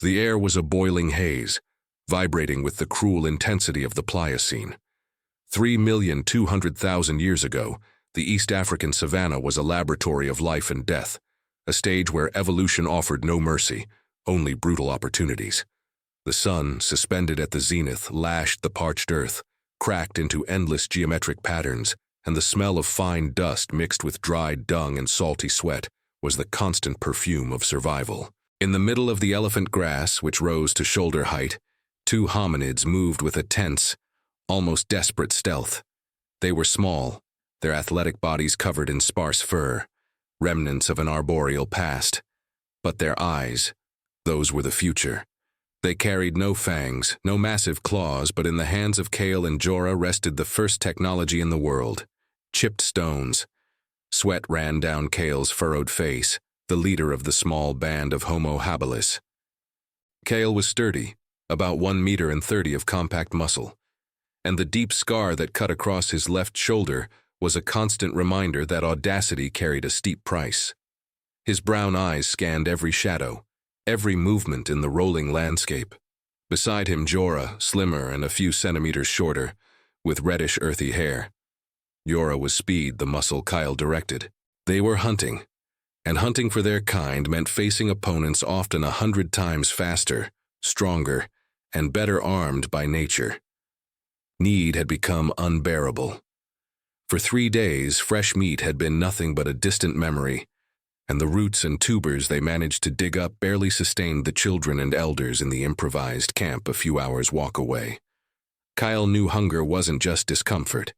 The air was a boiling haze, vibrating with the cruel intensity of the Pliocene. 3,200,000 years ago, the East African savanna was a laboratory of life and death, a stage where evolution offered no mercy, only brutal opportunities. The sun, suspended at the zenith, lashed the parched earth, cracked into endless geometric patterns, and the smell of fine dust mixed with dried dung and salty sweat was the constant perfume of survival. In the middle of the elephant grass, which rose to shoulder height, two hominids moved with a tense, almost desperate stealth. They were small, their athletic bodies covered in sparse fur, remnants of an arboreal past. But their eyes, those were the future. They carried no fangs, no massive claws, but in the hands of Kale and Jorah rested the first technology in the world: chipped stones. Sweat ran down Kale's furrowed face, the leader of the small band of Homo habilis. Kale was sturdy, about 1.30 meters of compact muscle, and the deep scar that cut across his left shoulder was a constant reminder that audacity carried a steep price. His brown eyes scanned every shadow, every movement in the rolling landscape. Beside him, Jorah, slimmer and a few centimeters shorter, with reddish earthy hair. Jorah was speed, the muscle Kyle directed. They were hunting, and hunting for their kind meant facing opponents often 100 times faster, stronger, and better armed by nature. Need had become unbearable. For 3 days, fresh meat had been nothing but a distant memory, and the roots and tubers they managed to dig up barely sustained the children and elders in the improvised camp a few hours' walk away. Kyle knew hunger wasn't just discomfort.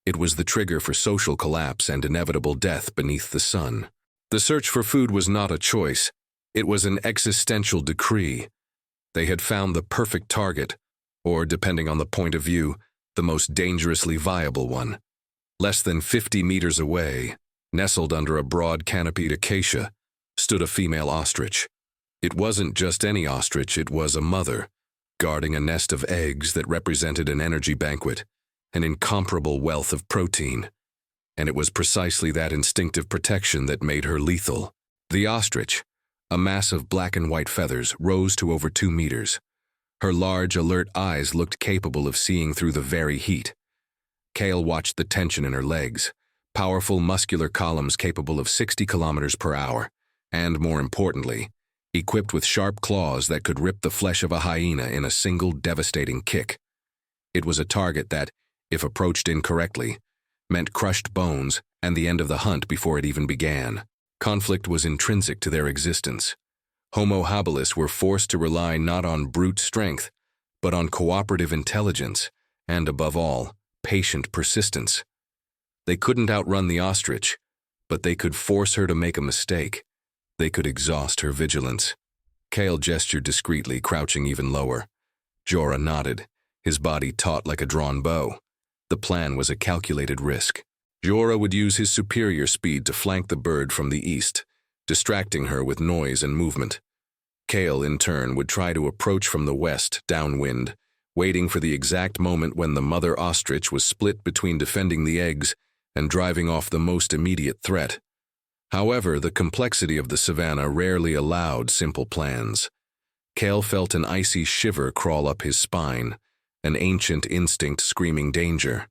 It was the trigger for social collapse and inevitable death beneath the sun. The search for food was not a choice. It was an existential decree. They had found the perfect target, or, depending on the point of view, the most dangerously viable one. Less than 50 meters away, nestled under a broad canopied acacia, stood a female ostrich. It wasn't just any ostrich, it was a mother, guarding a nest of eggs that represented an energy banquet, an incomparable wealth of protein. And it was precisely that instinctive protection that made her lethal. The ostrich, a mass of black and white feathers, rose to over 2 meters. Her large, alert eyes looked capable of seeing through the very heat. Kale watched the tension in her legs, powerful muscular columns capable of 60 kilometers per hour, and, more importantly, equipped with sharp claws that could rip the flesh of a hyena in a single devastating kick. It was a target that, if approached incorrectly, meant crushed bones and the end of the hunt before it even began. Conflict was intrinsic to their existence. Homo habilis were forced to rely not on brute strength, but on cooperative intelligence and, above all, patient persistence. They couldn't outrun the ostrich, but they could force her to make a mistake. They could exhaust her vigilance. Kale gestured discreetly, crouching even lower. Jorah nodded, his body taut like a drawn bow. The plan was a calculated risk. Jorah would use his superior speed to flank the bird from the east, distracting her with noise and movement. Kale, in turn, would try to approach from the west, downwind, waiting for the exact moment when the mother ostrich was split between defending the eggs and driving off the most immediate threat. However, the complexity of the savanna rarely allowed simple plans. Kale felt an icy shiver crawl up his spine, an ancient instinct screaming danger.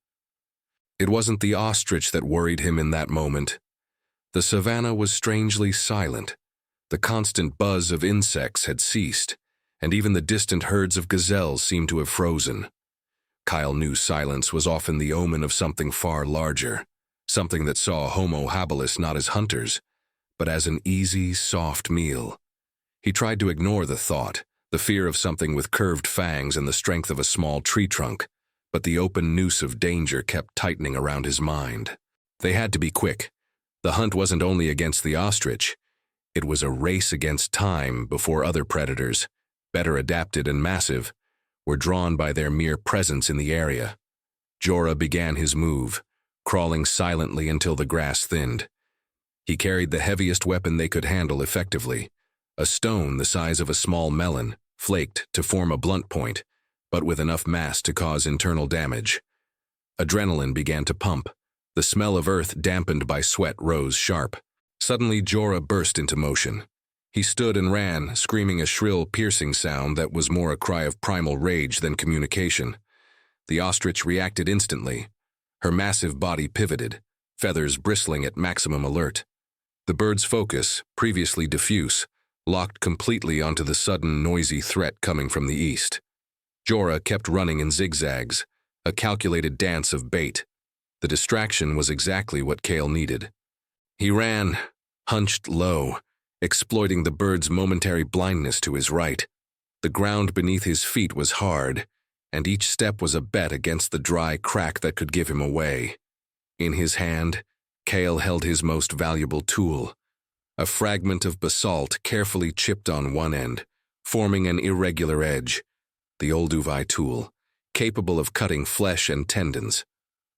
It wasn't the ostrich that worried him in that moment. The savanna was strangely silent. The constant buzz of insects had ceased, and even the distant herds of gazelles seemed to have frozen. Kyle knew silence was often the omen of something far larger, something that saw Homo habilis not as hunters, but as an easy, soft meal. He tried to ignore the thought, the fear of something with curved fangs and the strength of a small tree trunk, but the open noose of danger kept tightening around his mind. They had to be quick. The hunt wasn't only against the ostrich, it was a race against time before other predators, better adapted and massive, were drawn by their mere presence in the area. Jorah began his move, crawling silently until the grass thinned. He carried the heaviest weapon they could handle effectively, a stone the size of a small melon, flaked to form a blunt point, but with enough mass to cause internal damage. Adrenaline began to pump. The smell of earth dampened by sweat rose sharp. Suddenly, Jorah burst into motion. He stood and ran, screaming a shrill, piercing sound that was more a cry of primal rage than communication. The ostrich reacted instantly. Her massive body pivoted, feathers bristling at maximum alert. The bird's focus, previously diffuse, locked completely onto the sudden, noisy threat coming from the east. Jorah kept running in zigzags, a calculated dance of bait. The distraction was exactly what Cale needed. He ran, hunched low, exploiting the bird's momentary blindness to his right. The ground beneath his feet was hard, and each step was a bet against the dry crack that could give him away. In his hand, Cale held his most valuable tool, a fragment of basalt carefully chipped on one end, forming an irregular edge. The Olduvai tool, capable of cutting flesh and tendons,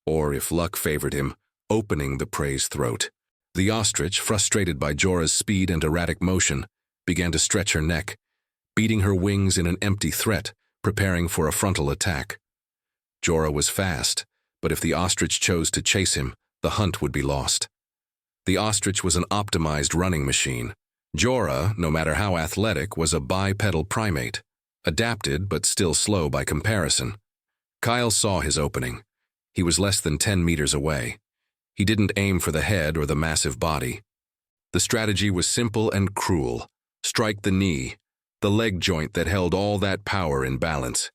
or, if luck favored him, opening the prey's throat. The ostrich, frustrated by Jorah's speed and erratic motion, began to stretch her neck, beating her wings in an empty threat, preparing for a frontal attack. Jorah was fast, but if the ostrich chose to chase him, the hunt would be lost. The ostrich was an optimized running machine. Jorah, no matter how athletic, was a bipedal primate, adapted but still slow by comparison. Kyle saw his opening. He was less than 10 meters away. He didn't aim for the head or the massive body. The strategy was simple and cruel. Strike the knee, the leg joint that held all that power in balance.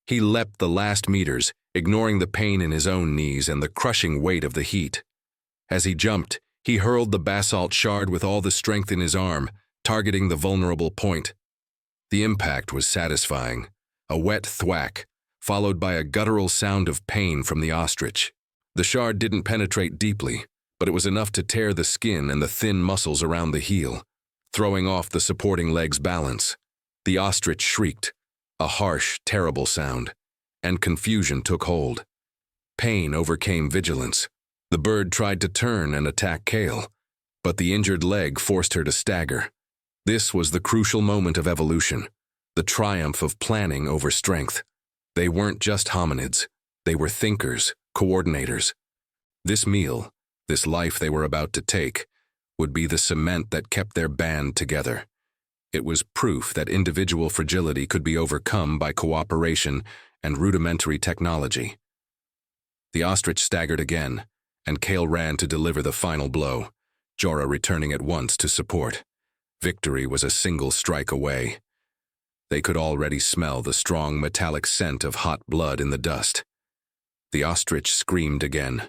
He leapt the last meters, ignoring the pain in his own knees and the crushing weight of the heat. As he jumped, he hurled the basalt shard with all the strength in his arm, targeting the vulnerable point. The impact was satisfying, a wet thwack, followed by a guttural sound of pain from the ostrich. The shard didn't penetrate deeply, but it was enough to tear the skin and the thin muscles around the heel, throwing off the supporting leg's balance. The ostrich shrieked, a harsh, terrible sound, and confusion took hold. Pain overcame vigilance. The bird tried to turn and attack Cale, but the injured leg forced her to stagger. This was the crucial moment of evolution, the triumph of planning over strength. They weren't just hominids. They were thinkers, coordinators. This meal, this life they were about to take, would be the cement that kept their band together. It was proof that individual fragility could be overcome by cooperation and rudimentary technology. The ostrich staggered again, and Cale ran to deliver the final blow, Jorah returning at once to support. Victory was a single strike away. They could already smell the strong metallic scent of hot blood in the dust. The ostrich screamed again,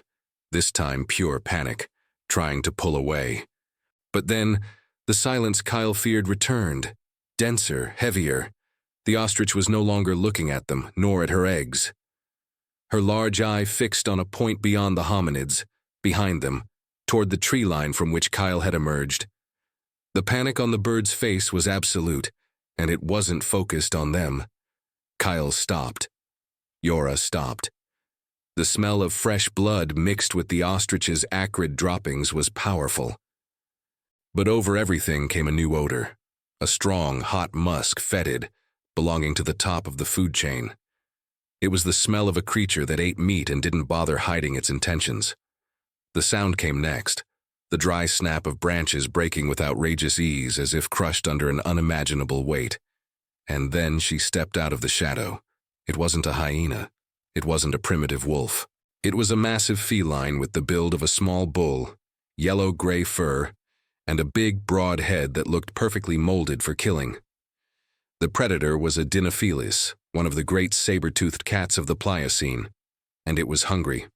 this time pure panic, trying to pull away. But then, the silence Kyle feared returned, denser, heavier. The ostrich was no longer looking at them, nor at her eggs. Her large eye fixed on a point beyond the hominids, behind them, toward the tree line from which Kyle had emerged. The panic on the bird's face was absolute, and it wasn't focused on them. Kyle stopped. Jorah stopped. The smell of fresh blood mixed with the ostrich's acrid droppings was powerful. But over everything came a new odor, a strong, hot musk, fetid, belonging to the top of the food chain. It was the smell of a creature that ate meat and didn't bother hiding its intentions. The sound came next, the dry snap of branches breaking with outrageous ease as if crushed under an unimaginable weight. And then she stepped out of the shadow. It wasn't a hyena. It wasn't a primitive wolf. It was a massive feline with the build of a small bull, yellow-gray fur, and a big, broad head that looked perfectly molded for killing. The predator was a Dinophilis, one of the great saber-toothed cats of the Pliocene, and it was hungry.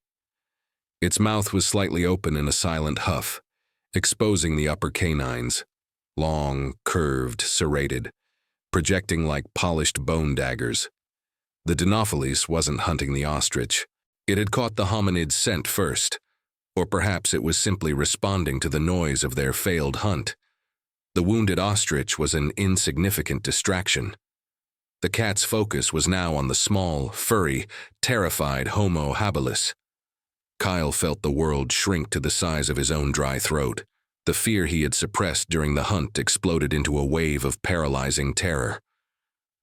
Its mouth was slightly open in a silent huff, exposing the upper canines, long, curved, serrated, projecting like polished bone daggers. The Dinophilis wasn't hunting the ostrich. It had caught the hominid's scent first, or perhaps it was simply responding to the noise of their failed hunt. The wounded ostrich was an insignificant distraction. The cat's focus was now on the small, furry, terrified Homo habilis. Kyle felt the world shrink to the size of his own dry throat. The fear he had suppressed during the hunt exploded into a wave of paralyzing terror.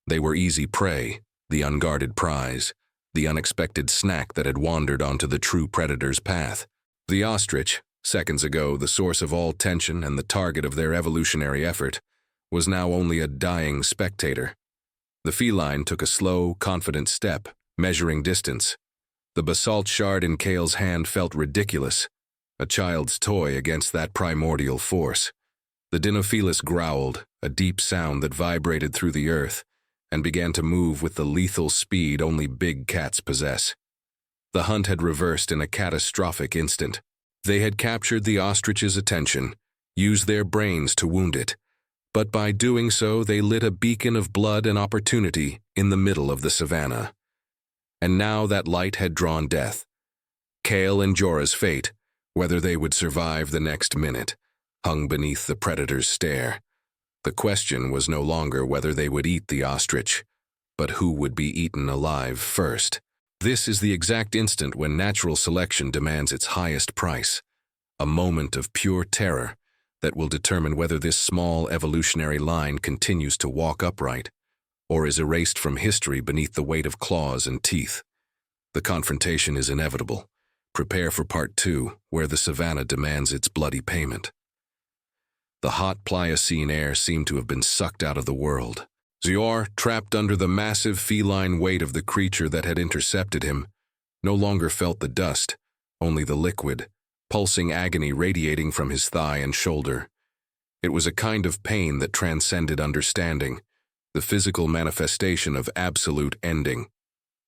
They were easy prey, the unguarded prize, the unexpected snack that had wandered onto the true predator's path. The ostrich, seconds ago the source of all tension and the target of their evolutionary effort, was now only a dying spectator. The feline took a slow, confident step, measuring distance. The basalt shard in Kale's hand felt ridiculous, a child's toy against that primordial force. The Dinofelis growled, a deep sound that vibrated through the earth, and began to move with the lethal speed only big cats possess. The hunt had reversed in a catastrophic instant. They had captured the ostrich's attention, used their brains to wound it, but by doing so they lit a beacon of blood and opportunity in the middle of the savannah. And now that light had drawn death. Kale and Jorah's fate, whether they would survive the next minute, hung beneath the predator's stare. The question was no longer whether they would eat the ostrich, but who would be eaten alive first. This is the exact instant when natural selection demands its highest price, a moment of pure terror that will determine whether this small evolutionary line continues to walk upright or is erased from history beneath the weight of claws and teeth. The confrontation is inevitable. Prepare for part 2, where the savannah demands its bloody payment. The hot Pliocene air seemed to have been sucked out of the world. Zor, trapped under the massive feline weight of the creature that had intercepted him, no longer felt the dust, only the liquid, pulsing agony radiating from his thigh and shoulder. It was a kind of pain that transcended understanding, the physical manifestation of absolute ending.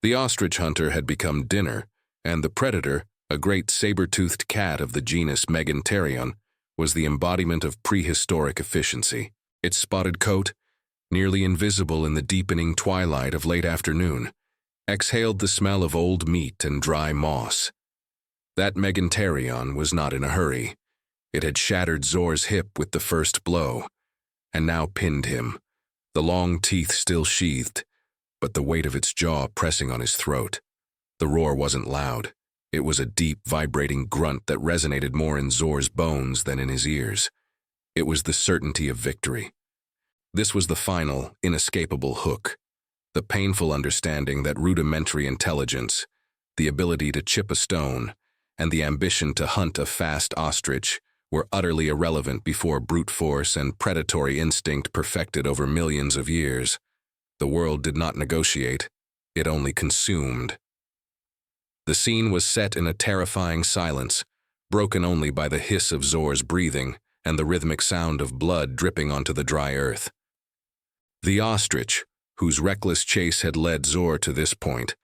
The ostrich hunter had become dinner, and the predator, a great saber-toothed cat of the genus Meganterion, was the embodiment of prehistoric efficiency. Its spotted coat, nearly invisible in the deepening twilight of late afternoon, exhaled the smell of old meat and dry moss. That Meganterion was not in a hurry. It had shattered Zor's hip with the first blow, and now pinned him, the long teeth still sheathed, but the weight of its jaw pressing on his throat. The roar wasn't loud. It was a deep, vibrating grunt that resonated more in Zor's bones than in his ears. It was the certainty of victory. This was the final, inescapable hook, the painful understanding that rudimentary intelligence, the ability to chip a stone, and the ambition to hunt a fast ostrich were utterly irrelevant before brute force and predatory instinct perfected over millions of years. The world did not negotiate, it only consumed. The scene was set in a terrifying silence, broken only by the hiss of Zor's breathing and the rhythmic sound of blood dripping onto the dry earth. The ostrich, whose reckless chase had led Zor to this point,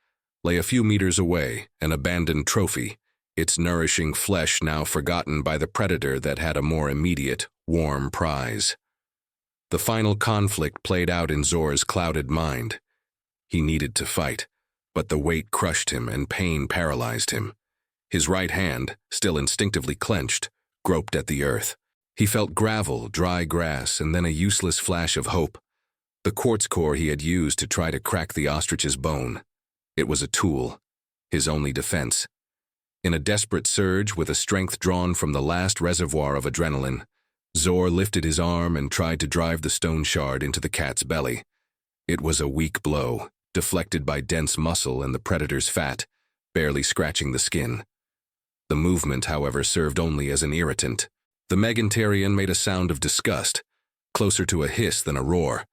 lay a few meters away, an abandoned trophy, its nourishing flesh now forgotten by the predator that had a more immediate, warm prize. The final conflict played out in Zor's clouded mind. He needed to fight, but the weight crushed him and pain paralyzed him. His right hand, still instinctively clenched, groped at the earth. He felt gravel, dry grass, and then a useless flash of hope. The quartz core he had used to try to crack the ostrich's bone. It was a tool, his only defense. In a desperate surge, with a strength drawn from the last reservoir of adrenaline, Zor lifted his arm and tried to drive the stone shard into the cat's belly. It was a weak blow, deflected by dense muscle and the predator's fat, barely scratching the skin. The movement, however, served only as an irritant. The Meganterion made a sound of disgust, closer to a hiss than a roar,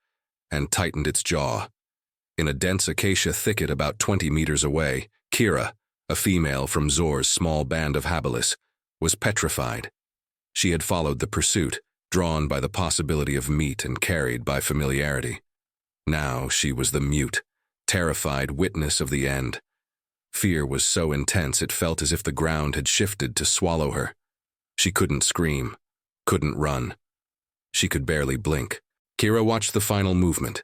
and tightened its jaw. In a dense acacia thicket about 20 meters away, Kira, a female from Zor's small band of habilis, was petrified. She had followed the pursuit, drawn by the possibility of meat and carried by familiarity. Now she was the mute, terrified witness of the end. Fear was so intense it felt as if the ground had shifted to swallow her. She couldn't scream, couldn't run. She could barely blink. Kira watched the final movement.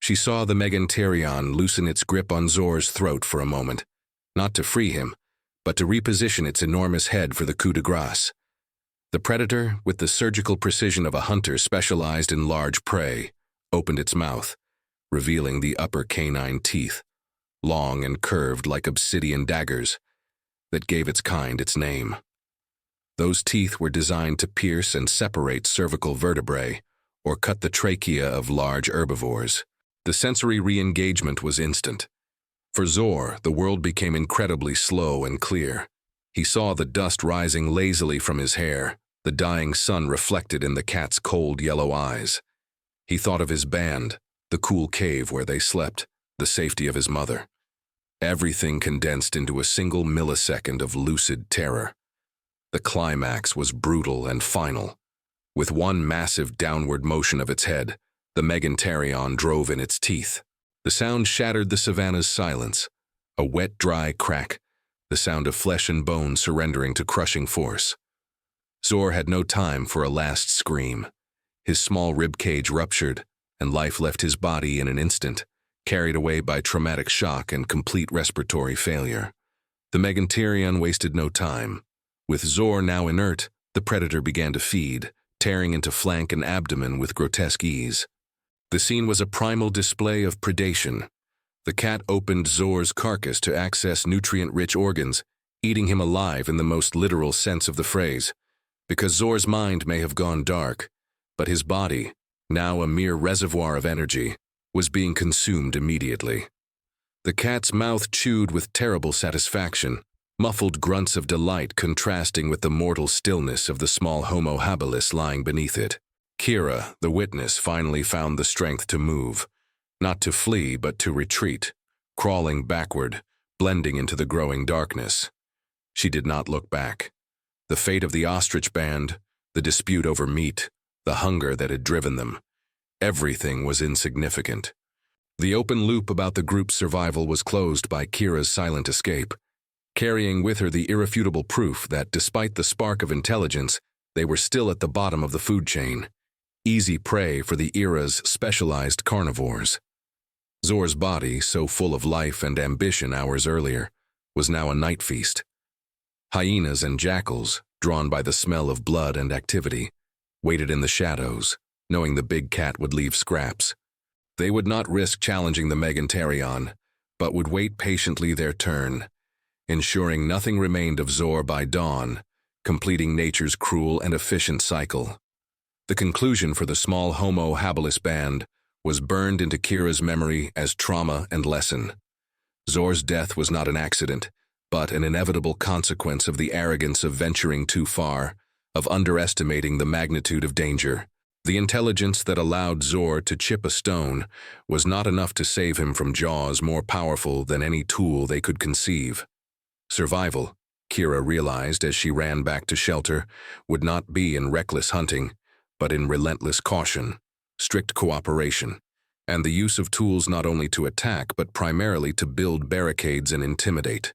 She saw the Meganterion loosen its grip on Zor's throat for a moment, not to free him, but to reposition its enormous head for the coup de grace. The predator, with the surgical precision of a hunter specialized in large prey, opened its mouth, revealing the upper canine teeth, long and curved like obsidian daggers, that gave its kind its name. Those teeth were designed to pierce and separate cervical vertebrae, or cut the trachea of large herbivores. The sensory re-engagement was instant. For Zor, the world became incredibly slow and clear. He saw the dust rising lazily from his hair, the dying sun reflected in the cat's cold yellow eyes. He thought of his band, the cool cave where they slept, the safety of his mother. Everything condensed into a single millisecond of lucid terror. The climax was brutal and final. With one massive downward motion of its head, the Meganterion drove in its teeth. The sound shattered the savannah's silence. A wet, dry crack, the sound of flesh and bone surrendering to crushing force. Zor had no time for a last scream. His small rib cage ruptured, and life left his body in an instant, carried away by traumatic shock and complete respiratory failure. The Meganterion wasted no time. With Zor now inert, the predator began to feed, tearing into flank and abdomen with grotesque ease. The scene was a primal display of predation. The cat opened Zor's carcass to access nutrient-rich organs, eating him alive in the most literal sense of the phrase, because Zor's mind may have gone dark, but his body, now a mere reservoir of energy, was being consumed immediately. The cat's mouth chewed with terrible satisfaction, muffled grunts of delight contrasting with the mortal stillness of the small Homo habilis lying beneath it. Kira, the witness, finally found the strength to move, not to flee but to retreat, crawling backward, blending into the growing darkness. She did not look back. The fate of the ostrich band, the dispute over meat, the hunger that had driven them, everything was insignificant. The open loop about the group's survival was closed by Kira's silent escape, carrying with her the irrefutable proof that despite the spark of intelligence, they were still at the bottom of the food chain, easy prey for the era's specialized carnivores. Zor's body, so full of life and ambition hours earlier, was now a night feast. Hyenas and jackals, drawn by the smell of blood and activity, waited in the shadows, knowing the big cat would leave scraps. They would not risk challenging the Meganterion, but would wait patiently their turn, ensuring nothing remained of Zor by dawn, completing nature's cruel and efficient cycle. The conclusion for the small Homo habilis band was burned into Kira's memory as trauma and lesson. Zor's death was not an accident, but an inevitable consequence of the arrogance of venturing too far, of underestimating the magnitude of danger. The intelligence that allowed Zor to chip a stone was not enough to save him from jaws more powerful than any tool they could conceive. Survival, Kira realized as she ran back to shelter, would not be in reckless hunting, but in relentless caution, strict cooperation, and the use of tools not only to attack but primarily to build barricades and intimidate.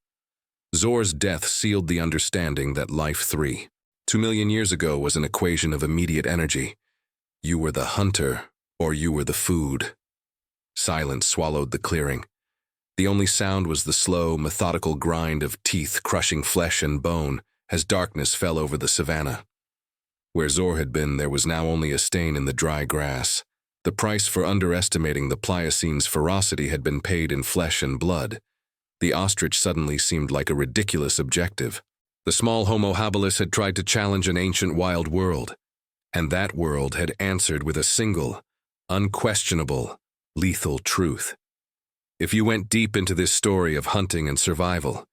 Zor's death sealed the understanding that life 2 million years ago was an equation of immediate energy. You were the hunter, or you were the food. Silence swallowed the clearing. The only sound was the slow, methodical grind of teeth crushing flesh and bone as darkness fell over the savannah. Where Zor had been, there was now only a stain in the dry grass. The price for underestimating the Plioccene's ferocity had been paid in flesh and blood. The ostrich suddenly seemed like a ridiculous objective. The small Homo habilis had tried to challenge an ancient wild world, and that world had answered with a single, unquestionable, lethal truth. If you went deep into this story of hunting and survival,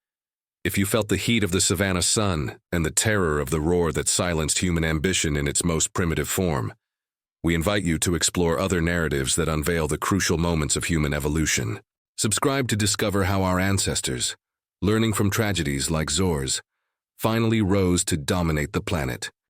if you felt the heat of the savannah sun and the terror of the roar that silenced human ambition in its most primitive form, we invite you to explore other narratives that unveil the crucial moments of human evolution. Subscribe to discover how our ancestors, learning from tragedies like Zor's, finally rose to dominate the planet.